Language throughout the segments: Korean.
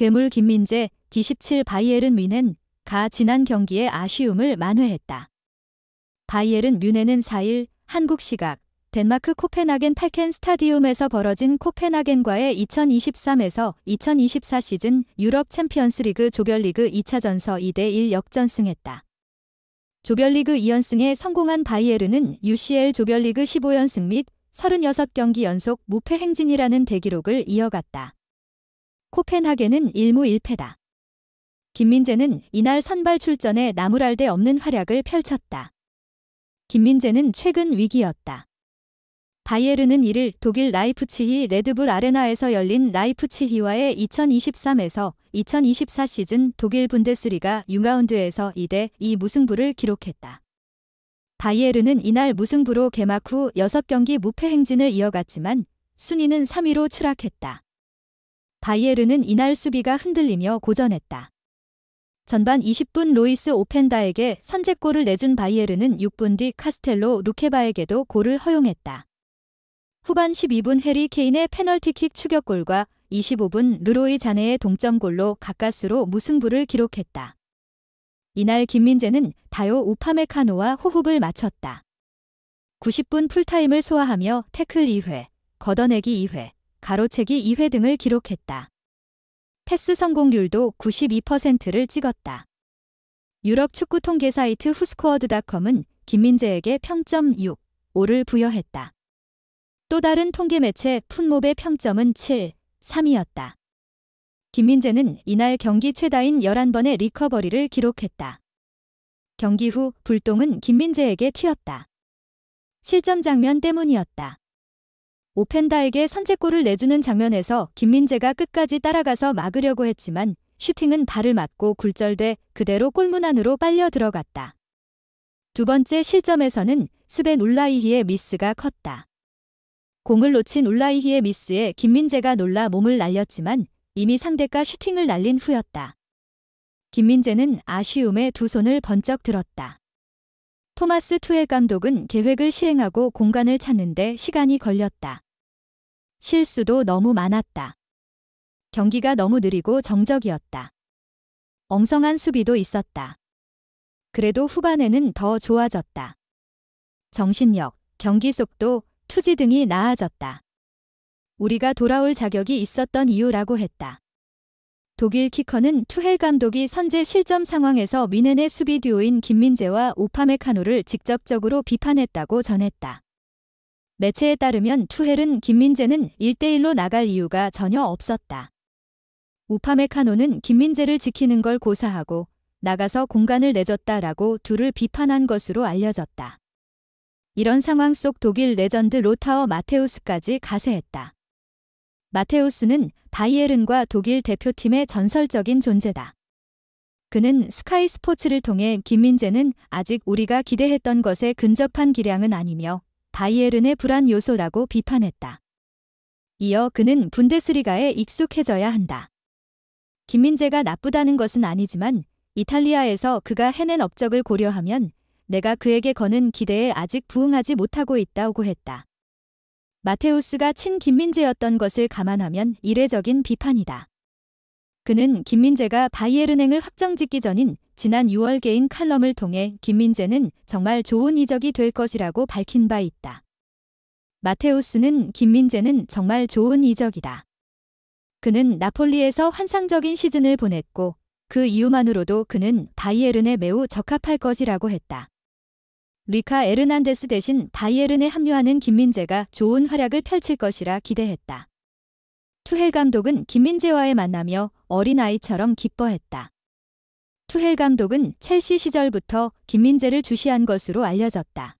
괴물 김민재, D17 바이에른 뮌헨, 가 지난 경기의 아쉬움을 만회했다. 바이에른 뮌헨은 4일 한국 시각 덴마크 코펜하겐 팔켄 스타디움에서 벌어진 코펜하겐과의 2023에서 2024 시즌 유럽 챔피언스리그 조별리그 2차전서 2대1 역전승했다. 조별리그 2연승에 성공한 바이에른은 UCL 조별리그 15연승 및 36경기 연속 무패 행진이라는 대기록을 이어갔다. 코펜하겐은 1무 1패다. 김민재는 이날 선발 출전에 나무랄 데 없는 활약을 펼쳤다. 김민재는 최근 위기였다. 바이에른은 1일 독일 라이프치히 레드불 아레나에서 열린 라이프치히와의 2023에서 2024 시즌 독일 분데스리가 6라운드에서 2대2 무승부를 기록했다. 바이에른은 이날 무승부로 개막 후 6경기 무패 행진을 이어갔지만 순위는 3위로 추락했다. 바이에른은 이날 수비가 흔들리며 고전했다. 전반 20분 로이스 오펜다에게 선제골을 내준 바이에른은 6분 뒤 카스텔로 루케바에게도 골을 허용했다. 후반 12분 해리 케인의 페널티킥 추격골과 25분 르로이 자네의 동점골로 가까스로 무승부를 기록했다. 이날 김민재는 다요 우파메카노와 호흡을 맞췄다. 90분 풀타임을 소화하며 태클 2회, 걷어내기 2회, 가로채기 2회 등을 기록했다. 패스 성공률도 92%를 찍었다. 유럽 축구 통계 사이트 후스코어드닷컴은 김민재에게 평점 6, 5를 부여했다. 또 다른 통계 매체 풋몹의 평점은 7, 3이었다. 김민재는 이날 경기 최다인 11번의 리커버리를 기록했다. 경기 후 불똥은 김민재에게 튀었다. 실점 장면 때문이었다. 오펜다에게 선제골을 내주는 장면에서 김민재가 끝까지 따라가서 막으려고 했지만 슈팅은 발을 맞고 굴절돼 그대로 골문 안으로 빨려 들어갔다. 두 번째 실점에서는 스벤 울라이히의 미스가 컸다. 공을 놓친 울라이히의 미스에 김민재가 놀라 몸을 날렸지만 이미 상대가 슈팅을 날린 후였다. 김민재는 아쉬움에 두 손을 번쩍 들었다. 토마스 투헬 감독은 계획을 실행하고 공간을 찾는데 시간이 걸렸다. 실수도 너무 많았다. 경기가 너무 느리고 정적이었다. 엉성한 수비도 있었다. 그래도 후반에는 더 좋아졌다. 정신력, 경기 속도, 투지 등이 나아졌다. 우리가 돌아올 자격이 있었던 이유라고 했다. 독일 키커는 투헬 감독이 선제 실점 상황에서 뮌헨의 수비 듀오인 김민재와 우파메카노를 직접적으로 비판했다고 전했다. 매체에 따르면 투헬은 김민재는 1대1로 나갈 이유가 전혀 없었다. 우파메카노는 김민재를 지키는 걸 고사하고 나가서 공간을 내줬다라고 둘을 비판한 것으로 알려졌다. 이런 상황 속 독일 레전드 로타어 마테우스까지 가세했다. 마테우스는 바이에른과 독일 대표팀의 전설적인 존재다. 그는 스카이 스포츠를 통해 김민재는 아직 우리가 기대했던 것에 근접한 기량은 아니며 바이에른의 불안 요소라고 비판했다. 이어 그는 분데스리가에 익숙해져야 한다. 김민재가 나쁘다는 것은 아니지만 이탈리아에서 그가 해낸 업적을 고려하면 내가 그에게 거는 기대에 아직 부응하지 못하고 있다고 했다. 마테우스가 친 김민재였던 것을 감안하면 이례적인 비판이다. 그는 김민재가 바이에른행을 확정짓기 전인 지난 6월 개인 칼럼을 통해 김민재는 정말 좋은 이적이 될 것이라고 밝힌 바 있다. 마테우스는 김민재는 정말 좋은 이적이다. 그는 나폴리에서 환상적인 시즌을 보냈고 그 이유만으로도 그는 바이에른에 매우 적합할 것이라고 했다. 리카 에르난데스 대신 바이에른에 합류하는 김민재가 좋은 활약을 펼칠 것이라 기대했다. 투헬 감독은 김민재와의 만나며 어린아이처럼 기뻐했다. 투헬 감독은 첼시 시절부터 김민재를 주시한 것으로 알려졌다.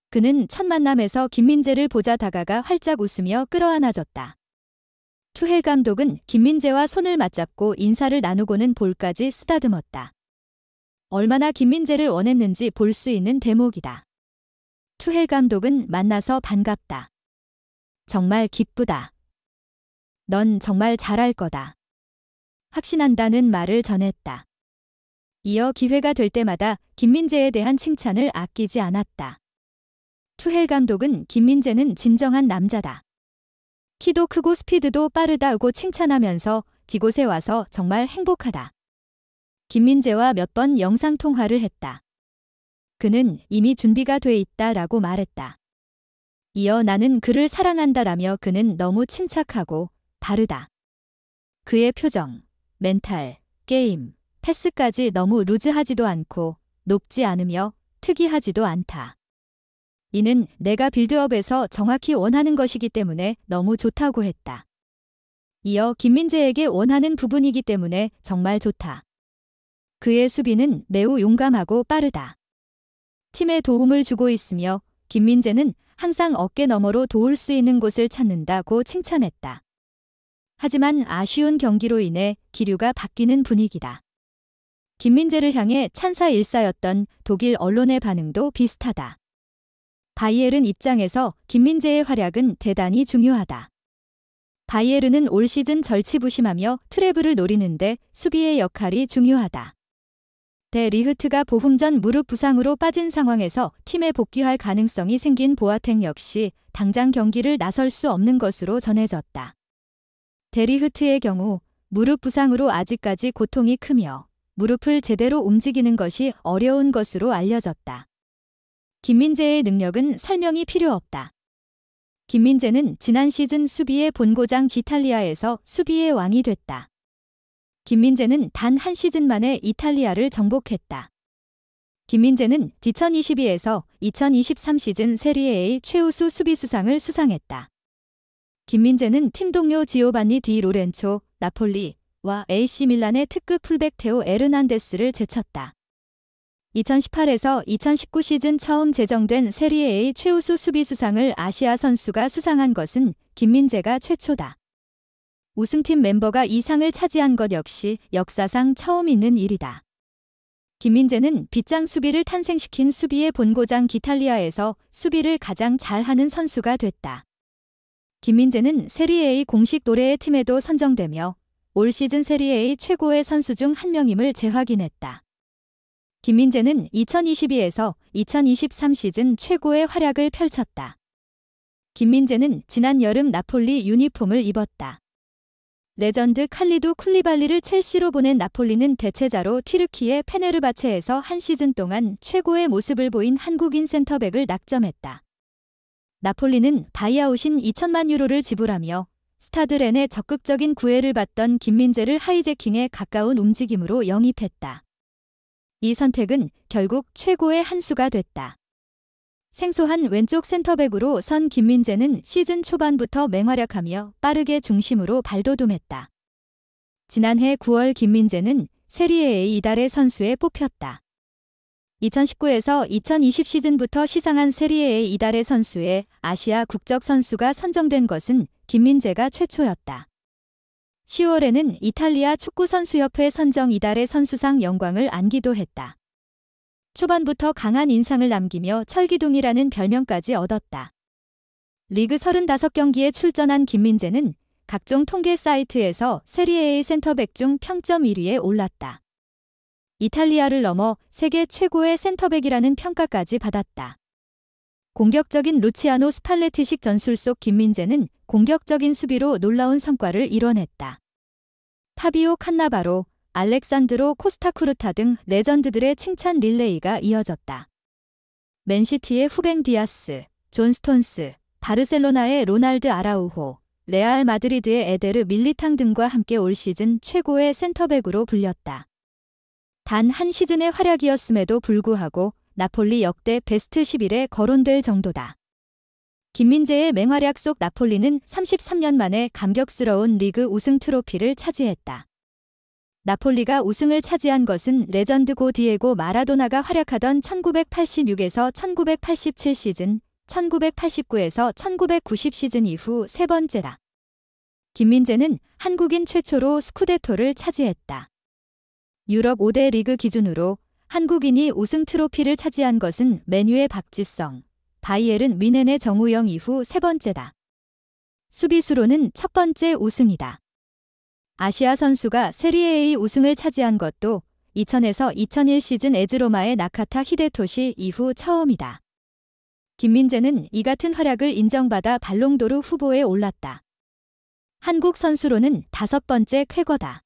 그는 첫 만남에서 김민재를 보자 다가가 활짝 웃으며 끌어안아줬다. 투헬 감독은 김민재와 손을 맞잡고 인사를 나누고는 볼까지 쓰다듬었다. 얼마나 김민재를 원했는지 볼 수 있는 대목이다. 투헬 감독은 만나서 반갑다. 정말 기쁘다. 넌 정말 잘할 거다. 확신한다는 말을 전했다. 이어 기회가 될 때마다 김민재에 대한 칭찬을 아끼지 않았다. 투헬 감독은 김민재는 진정한 남자다. 키도 크고 스피드도 빠르다고 칭찬하면서 이곳에 와서 정말 행복하다. 김민재와 몇 번 영상통화를 했다. 그는 이미 준비가 돼 있다라고 말했다. 이어 나는 그를 사랑한다라며 그는 너무 침착하고 바르다. 그의 표정, 멘탈, 게임, 패스까지 너무 루즈하지도 않고 높지 않으며 특이하지도 않다. 이는 내가 빌드업에서 정확히 원하는 것이기 때문에 너무 좋다고 했다. 이어 김민재에게 원하는 부분이기 때문에 정말 좋다. 그의 수비는 매우 용감하고 빠르다. 팀에 도움을 주고 있으며 김민재는 항상 어깨 너머로 도울 수 있는 곳을 찾는다고 칭찬했다. 하지만 아쉬운 경기로 인해 기류가 바뀌는 분위기다. 김민재를 향해 찬사 일사였던 독일 언론의 반응도 비슷하다. 바이에른 입장에서 김민재의 활약은 대단히 중요하다. 바이에른은 올 시즌 절치부심하며 트래블을 노리는데 수비의 역할이 중요하다. 데 리흐트가 보름 전 무릎 부상으로 빠진 상황에서 팀에 복귀할 가능성이 생긴 보아텍 역시 당장 경기를 나설 수 없는 것으로 전해졌다. 데 리흐트의 경우 무릎 부상으로 아직까지 고통이 크며 무릎을 제대로 움직이는 것이 어려운 것으로 알려졌다. 김민재의 능력은 설명이 필요 없다. 김민재는 지난 시즌 수비의 본고장 기탈리아에서 수비의 왕이 됐다. 김민재는 단 한 시즌 만에 이탈리아를 정복했다. 김민재는 2022에서 2023 시즌 세리에 A 최우수 수비수상을 수상했다. 김민재는 팀 동료 지오반니 디 로렌초, 나폴리와 AC 밀란의 특급 풀백 테오 에르난데스를 제쳤다. 2018에서 2019 시즌 처음 제정된 세리에 A 최우수 수비수상을 아시아 선수가 수상한 것은 김민재가 최초다. 우승팀 멤버가 이 상을 차지한 것 역시 역사상 처음 있는 일이다. 김민재는 빗장 수비를 탄생시킨 수비의 본고장 기탈리아에서 수비를 가장 잘하는 선수가 됐다. 김민재는 세리에 A 공식 노래의 팀에도 선정되며 올 시즌 세리에 A 최고의 선수 중 한 명임을 재확인했다. 김민재는 2022에서 2023 시즌 최고의 활약을 펼쳤다. 김민재는 지난 여름 나폴리 유니폼을 입었다. 레전드 칼리두 쿨리발리를 첼시로 보낸 나폴리는 대체자로 튀르키예 페네르바체에서 한 시즌 동안 최고의 모습을 보인 한국인 센터백을 낙점했다. 나폴리는 바이아웃인 2천만 유로를 지불하며 스타드 렌의 적극적인 구애를 받던 김민재를 하이제킹에 가까운 움직임으로 영입했다. 이 선택은 결국 최고의 한 수가 됐다. 생소한 왼쪽 센터백으로 선 김민재는 시즌 초반부터 맹활약하며 빠르게 중심으로 발돋움했다. 지난해 9월 김민재는 세리에 A 이달의 선수에 뽑혔다. 2019에서 2020 시즌부터 시상한 세리에 A 이달의 선수에 아시아 국적 선수가 선정된 것은 김민재가 최초였다. 10월에는 이탈리아 축구선수협회 선정 이달의 선수상 영광을 안기도 했다. 초반부터 강한 인상을 남기며 철기둥이라는 별명까지 얻었다. 리그 35경기에 출전한 김민재는 각종 통계 사이트에서 세리에 A 센터백 중 평점 1위에 올랐다. 이탈리아를 넘어 세계 최고의 센터백이라는 평가까지 받았다. 공격적인 루치아노 스팔레티식 전술 속 김민재는 공격적인 수비로 놀라운 성과를 이뤄냈다. 파비오 칸나바로, 알렉산드로 코스타쿠르타 등 레전드들의 칭찬 릴레이가 이어졌다. 맨시티의 후벤 디아스, 존 스톤스, 바르셀로나의 로날드 아라우호, 레알 마드리드의 에데르 밀리탕 등과 함께 올 시즌 최고의 센터백으로 불렸다. 단 한 시즌의 활약이었음에도 불구하고 나폴리 역대 베스트 11에 거론될 정도다. 김민재의 맹활약 속 나폴리는 33년 만에 감격스러운 리그 우승 트로피를 차지했다. 나폴리가 우승을 차지한 것은 레전드 고 디에고 마라도나가 활약하던 1986에서 1987 시즌, 1989에서 1990 시즌 이후 세 번째다. 김민재는 한국인 최초로 스쿠데토를 차지했다. 유럽 5대 리그 기준으로 한국인이 우승 트로피를 차지한 것은 맨유의 박지성, 바이에른 뮌헨의 정우영 이후 세 번째다. 수비수로는 첫 번째 우승이다. 아시아 선수가 세리에 A 우승을 차지한 것도 2000에서 2001 시즌 에즈로마의 나카타 히데토시 이후 처음이다. 김민재는 이 같은 활약을 인정받아 발롱도르 후보에 올랐다. 한국 선수로는 5번째 쾌거다.